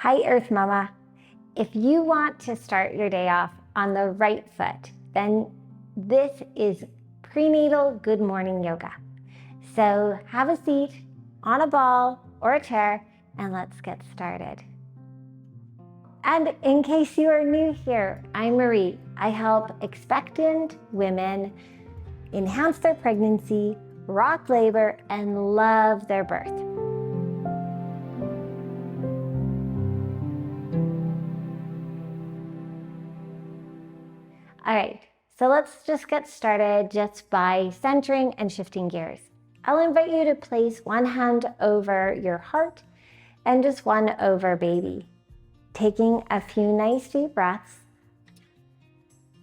Hi, Earth Mama. If you want to start your day off on the right foot, then this is prenatal good morning yoga. So have a seat on a ball or a chair and let's get started. And in case you are new here, I'm Marie. I help expectant women enhance their pregnancy, rock labor, and love their birth. All right, so let's just get started just by centering and shifting gears. I'll invite you to place one hand over your heart and just one over baby. Taking a few nice deep breaths,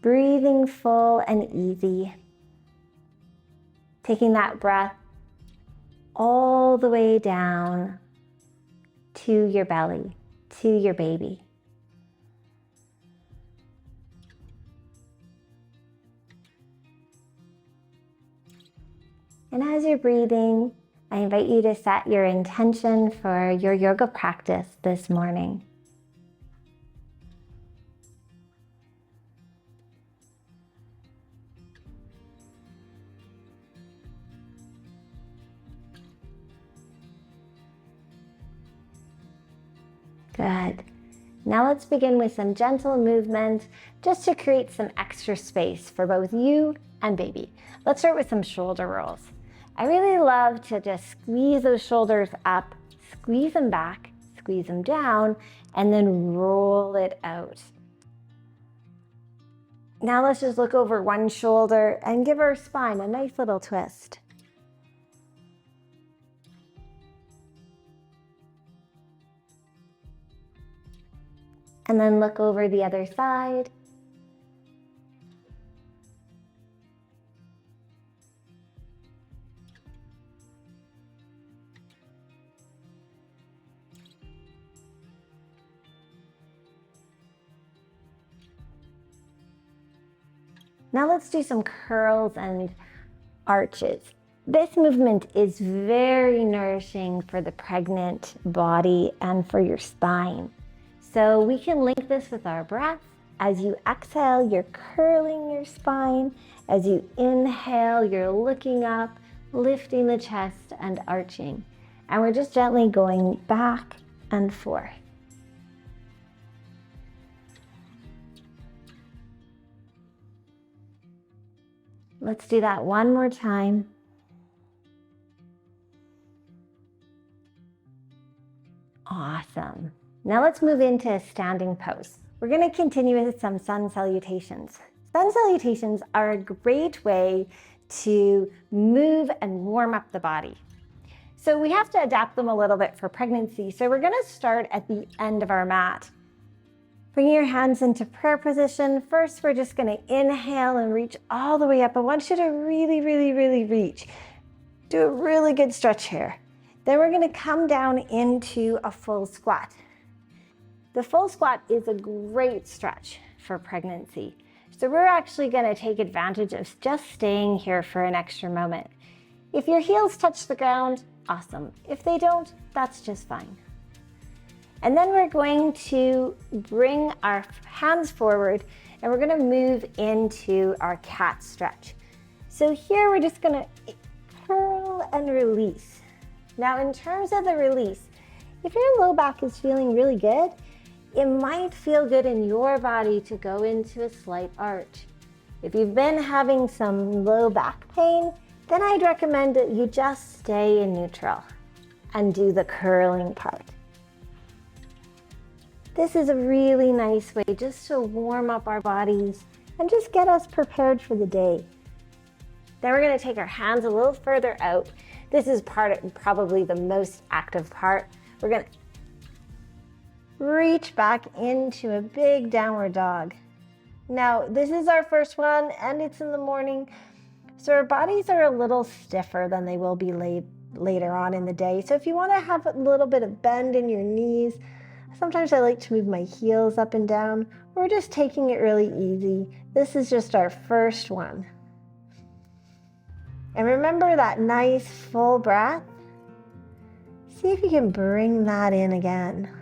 breathing full and easy. Taking that breath all the way down to your belly, to your baby. And as you're breathing, I invite you to set your intention for your yoga practice this morning. Good. Now let's begin with some gentle movement just to create some extra space for both you and baby. Let's start with some shoulder rolls. I really love to just squeeze those shoulders up, squeeze them back, squeeze them down, and then roll it out. Now let's just look over one shoulder and give our spine a nice little twist. And then look over the other side. Now let's do some curls and arches. This movement is very nourishing for the pregnant body and for your spine. So we can link this with our breath. As you exhale, you're curling your spine. As you inhale, you're looking up, lifting the chest and arching. And we're just gently going back and forth. Let's do that one more time. Awesome. Now let's move into a standing pose. We're going to continue with some sun salutations. Sun salutations are a great way to move and warm up the body. So we have to adapt them a little bit for pregnancy. So we're going to start at the end of our mat. Bring your hands into prayer position. First, we're just going to inhale and reach all the way up. I want you to really, really, really reach. Do a really good stretch here. Then we're going to come down into a full squat. The full squat is a great stretch for pregnancy. So we're actually going to take advantage of just staying here for an extra moment. If your heels touch the ground, awesome. If they don't, that's just fine. And then we're going to bring our hands forward and we're going to move into our cat stretch. So here we're just going to curl and release. Now in terms of the release, if your low back is feeling really good, it might feel good in your body to go into a slight arch. If you've been having some low back pain, then I'd recommend that you just stay in neutral and do the curling part. This is a really nice way just to warm up our bodies and just get us prepared for the day. Then we're going to take our hands a little further out. This is probably the most active part. We're going to reach back into a big downward dog. Now, this is our first one and it's in the morning, so our bodies are a little stiffer than they will be later on in the day. So if you want to have a little bit of bend in your knees, sometimes I like to move my heels up and down. We're just taking it really easy. This is just our first one. And remember that nice full breath. See if you can bring that in again.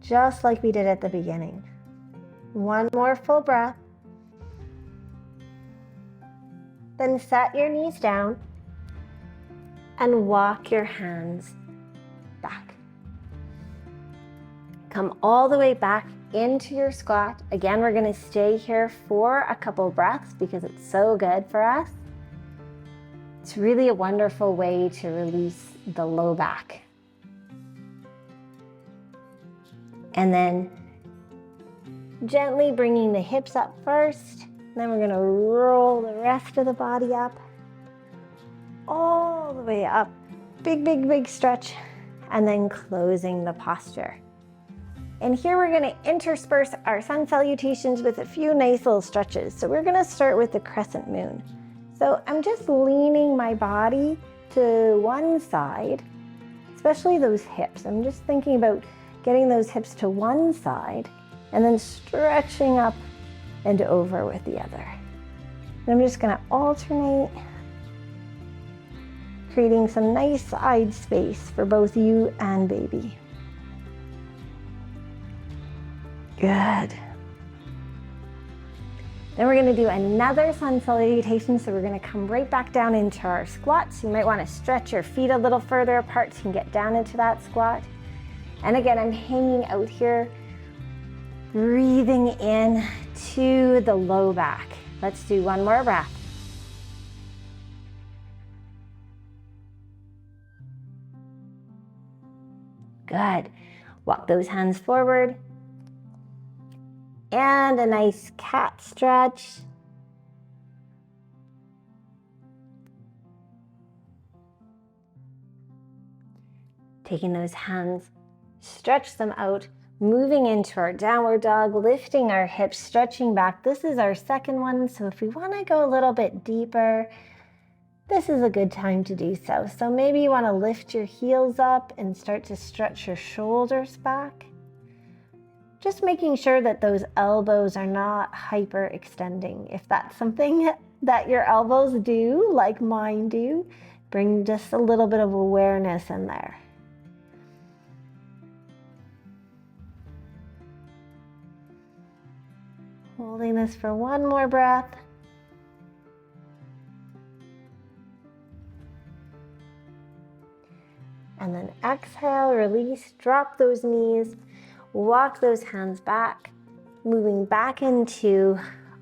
just like we did at the beginning. One more full breath. Then set your knees down and walk your hands back. Come all the way back into your squat. Again, we're going to stay here for a couple breaths because it's so good for us. It's really a wonderful way to release the low back. And then gently bringing the hips up first. Then we're going to roll the rest of the body up, all the way up. Big, big, big stretch. And then closing the posture. And here we're going to intersperse our sun salutations with a few nice little stretches. So we're going to start with the crescent moon. So I'm just leaning my body to one side, especially those hips. I'm just thinking about getting those hips to one side and then stretching up and over with the other. And I'm just going to alternate, creating some nice side space for both you and baby. Good. Then we're going to do another sun salutation, so we're going to come right back down into our squats. You might want to stretch your feet a little further apart so you can get down into that squat. And again, I'm hanging out here, breathing in to the low back. Let's do one more breath. Good. Walk those hands forward. And a nice cat stretch. Taking those hands, stretch them out, moving into our downward dog, lifting our hips, stretching back. This is our second one, so if we want to go a little bit deeper, this is a good time to do so. So maybe you want to lift your heels up and start to stretch your shoulders back. Just making sure that those elbows are not hyperextending. If that's something that your elbows do, like mine do, bring just a little bit of awareness in there. Holding this for one more breath. And then exhale, release, drop those knees. Walk those hands back, moving back into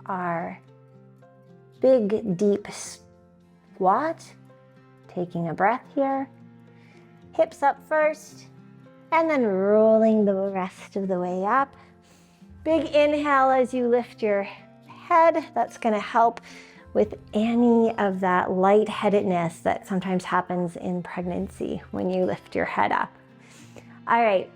our big, deep squat. Taking a breath here. Hips up first, and then rolling the rest of the way up. Big inhale as you lift your head. That's going to help with any of that lightheadedness that sometimes happens in pregnancy when you lift your head up. All right.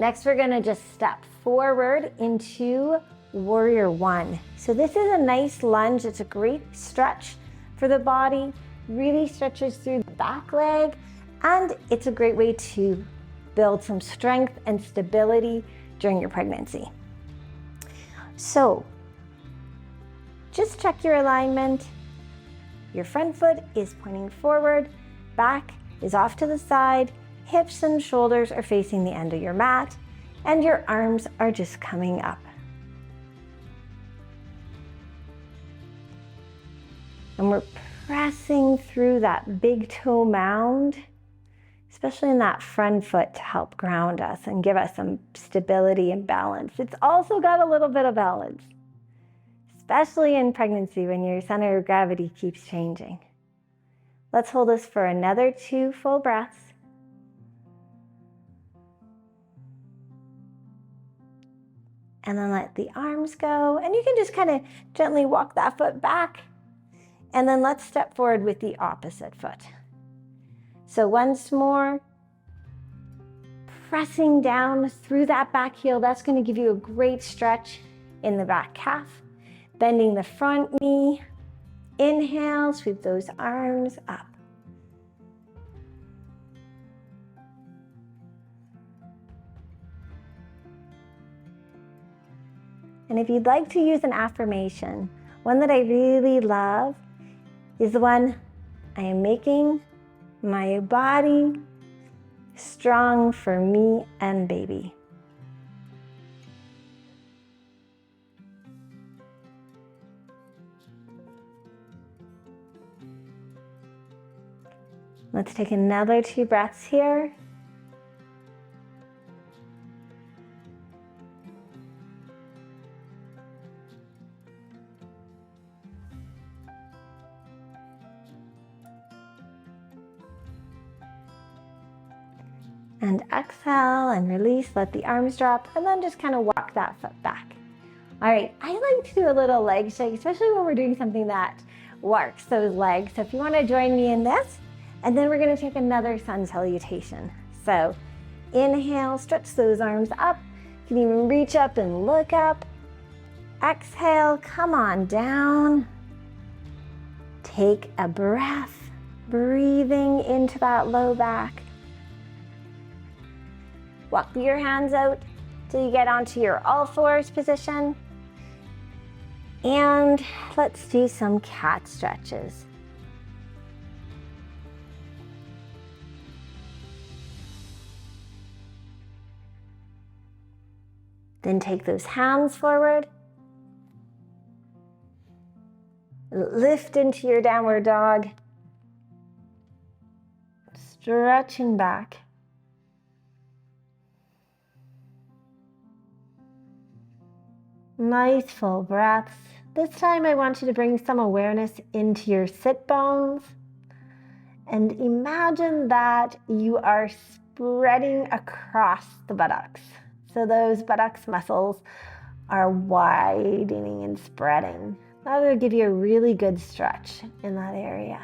Next, we're going to just step forward into warrior one. So this is a nice lunge. It's a great stretch for the body, really stretches through the back leg, and it's a great way to build some strength and stability during your pregnancy. So just check your alignment. Your front foot is pointing forward, back is off to the side, hips and shoulders are facing the end of your mat, and your arms are just coming up. And we're pressing through that big toe mound, especially in that front foot, to help ground us and give us some stability and balance. It's also got a little bit of balance, especially in pregnancy when your center of gravity keeps changing. Let's hold this for another 2 full breaths. And then let the arms go. And you can just kind of gently walk that foot back. And then let's step forward with the opposite foot. So once more, pressing down through that back heel. That's going to give you a great stretch in the back calf. Bending the front knee. Inhale, sweep those arms up. And if you'd like to use an affirmation, one that I really love is the one, I am making my body strong for me and baby. Let's take another 2 breaths here. And exhale and release, let the arms drop, and then just kind of walk that foot back. All right, I like to do a little leg shake, especially when we're doing something that works those legs. So if you want to join me in this, and then we're going to take another sun salutation. So inhale, stretch those arms up. You can even reach up and look up. Exhale, come on down. Take a breath, breathing into that low back. Walk your hands out till you get onto your all fours position. And let's do some cat stretches. Then take those hands forward. Lift into your downward dog. Stretching back. Nice full breaths. This time I want you to bring some awareness into your sit bones and imagine that you are spreading across the buttocks. So those buttocks muscles are widening and spreading. That will give you a really good stretch in that area.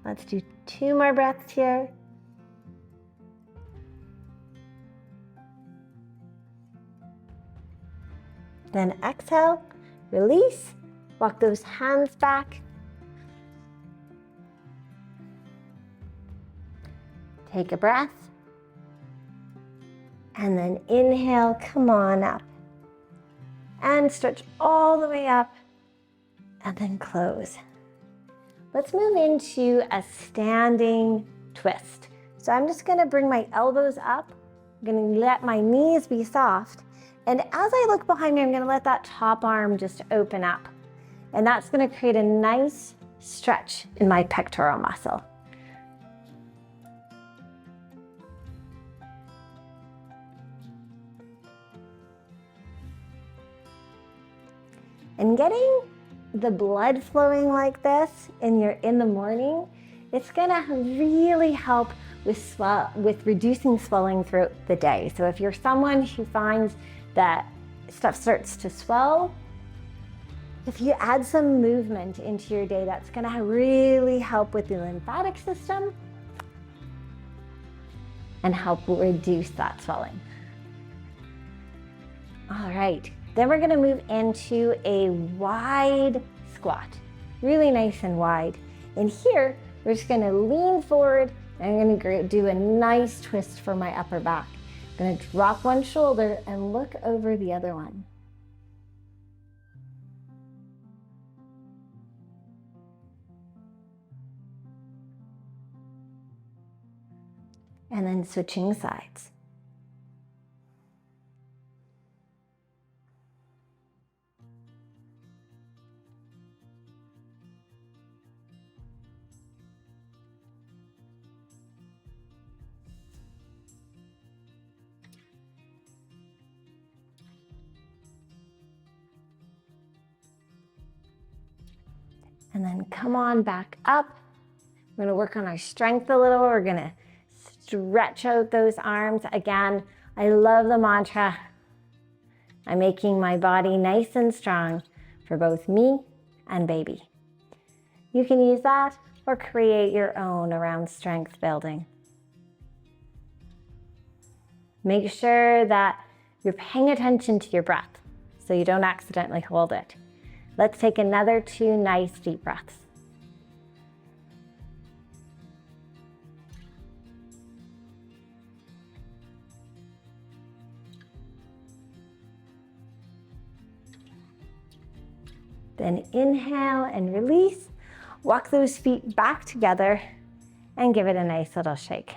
Let's do 2 more breaths here. Then exhale, release, walk those hands back. Take a breath. And then inhale, come on up. And stretch all the way up. And then close. Let's move into a standing twist. So I'm just gonna bring my elbows up. I'm gonna let my knees be soft. And as I look behind me, I'm gonna let that top arm just open up. And that's gonna create a nice stretch in my pectoral muscle. And getting the blood flowing like this in the morning, it's gonna really help with reducing swelling throughout the day. So if you're someone who finds that stuff starts to swell, if you add some movement into your day, that's gonna really help with the lymphatic system and help reduce that swelling. All right, then we're gonna move into a wide squat, really nice and wide. And here, we're just gonna lean forward and I'm gonna do a nice twist for my upper back. I'm gonna drop one shoulder and look over the other one. And then switching sides. And then come on back up. We're gonna work on our strength a little. We're gonna stretch out those arms. Again, I love the mantra. I'm making my body nice and strong for both me and baby. You can use that or create your own around strength building. Make sure that you're paying attention to your breath so you don't accidentally hold it. Let's take another 2 nice deep breaths. Then inhale and release. Walk those feet back together and give it a nice little shake.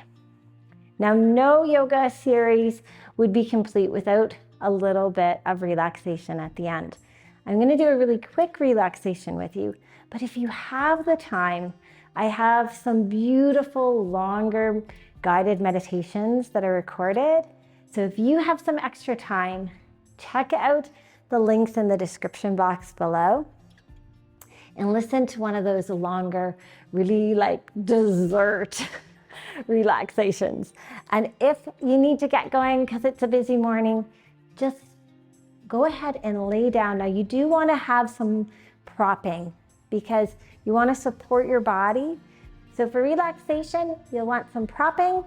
Now, no yoga series would be complete without a little bit of relaxation at the end. I'm going to do a really quick relaxation with you, But if you have the time, I have some beautiful, longer guided meditations that are recorded. So if you have some extra time, check out the links in the description box below and listen to one of those longer, really like dessert relaxations. And if you need to get going because it's a busy morning, just go ahead and lay down. Now you do want to have some propping because you want to support your body. So for relaxation, you'll want some propping.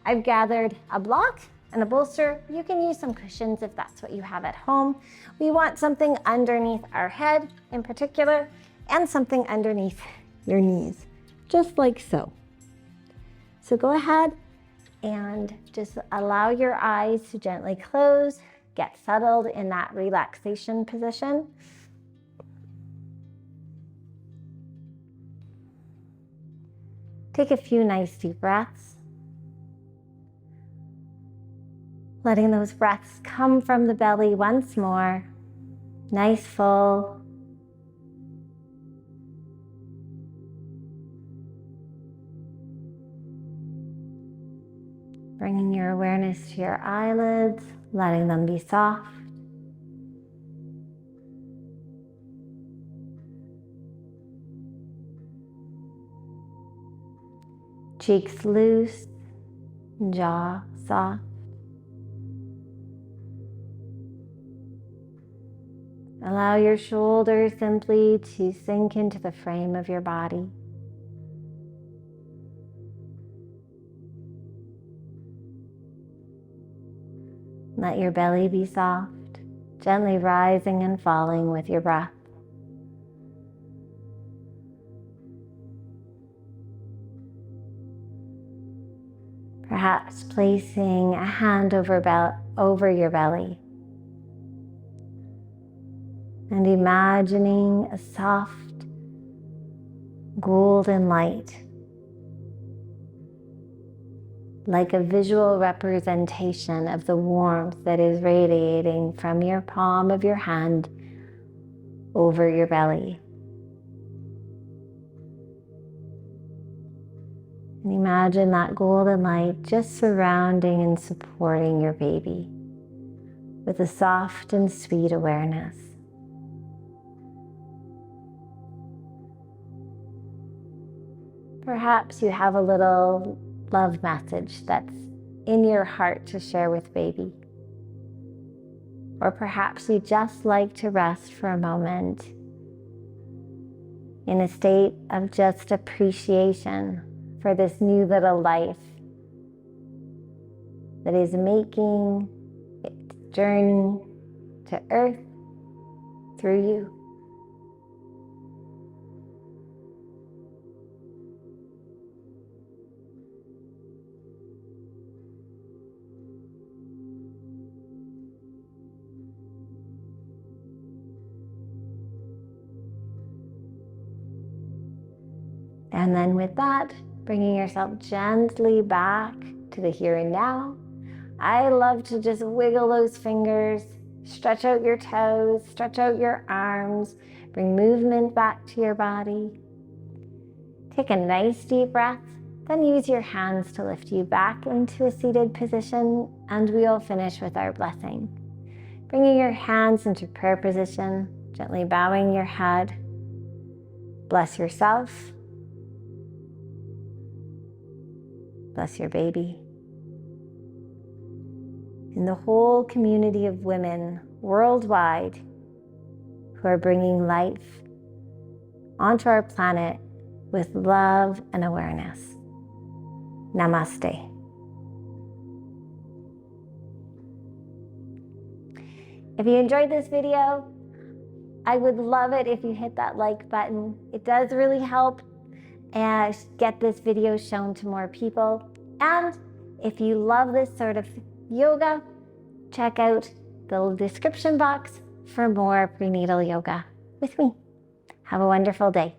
I've gathered a block and a bolster. You can use some cushions if that's what you have at home. We want something underneath our head in particular and something underneath your knees, just like so. So go ahead and just allow your eyes to gently close, get settled in that relaxation position. Take a few nice deep breaths. Letting those breaths come from the belly once more. Nice, full. Bringing your awareness to your eyelids, letting them be soft. Cheeks loose, jaw soft. Allow your shoulders simply to sink into the frame of your body. Let your belly be soft, gently rising and falling with your breath. Perhaps placing a hand over your belly and imagining a soft golden light, like a visual representation of the warmth that is radiating from your palm of your hand over your belly. And imagine that golden light just surrounding and supporting your baby with a soft and sweet awareness. Perhaps you have a little love message that's in your heart to share with baby. Or perhaps you just like to rest for a moment in a state of just appreciation for this new little life that is making its journey to earth through you. And then with that, bringing yourself gently back to the here and now. I love to just wiggle those fingers, stretch out your toes, stretch out your arms, bring movement back to your body. Take a nice deep breath, then use your hands to lift you back into a seated position, and we'll finish with our blessing. Bringing your hands into prayer position, gently bowing your head. Bless yourself. Bless your baby. And the whole community of women worldwide who are bringing life onto our planet with love and awareness. Namaste. If you enjoyed this video, I would love it if you hit that like button. It does really help and get this video shown to more people. And if you love this sort of yoga, check out the description box for more prenatal yoga with me. Have a wonderful day.